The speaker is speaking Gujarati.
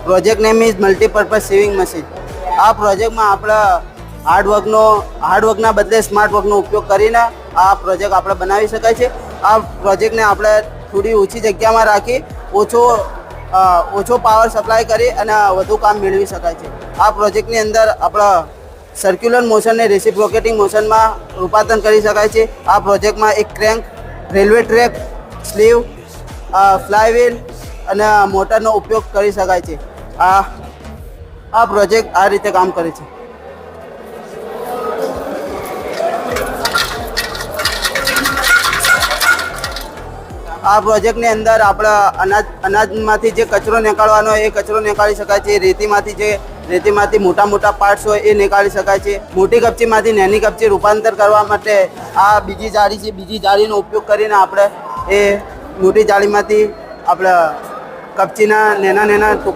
Project name is multipurpose sewing machine. આ પ્રોજેક્ટમાં આપણા હાર્ડવર્કના બદલે સ્માર્ટ વર્કનો ઉપયોગ કરીને આ પ્રોજેક્ટ આપણે બનાવી શકાય છે. આ પ્રોજેક્ટને આપણે થોડી ઓછી જગ્યામાં રાખી ઓછો પાવર સપ્લાય કરી અને વધુ કામ મેળવી શકાય છે. આ પ્રોજેક્ટની અંદર આપણા સર્ક્યુલર મોશનને રેસિપ્રોકેટિંગ મોશનમાં રૂપાંતર કરી શકાય છે. આ પ્રોજેક્ટમાં એક crank, railway track, sleeve, flywheel અને મોટરનો ઉપયોગ કરી શકાય છે. આ પ્રોજેક્ટ આ રીતે કામ કરે છે. આ પ્રોજેક્ટની અંદર આપણા અનાજમાંથી જે કચરો નીકાળવાનો હોય એ કચરો નીકાળી શકાય છે. રેતીમાંથી મોટા પાર્ટ્સ હોય એ નીકાળી શકાય છે. મોટી કપચીમાંથી નાની કપચી રૂપાંતર કરવા માટે આ બીજી જાળી છે. બીજી જાળીનો ઉપયોગ કરીને આપણે એ મોટી જાળીમાંથી આપણા કપચીના નાના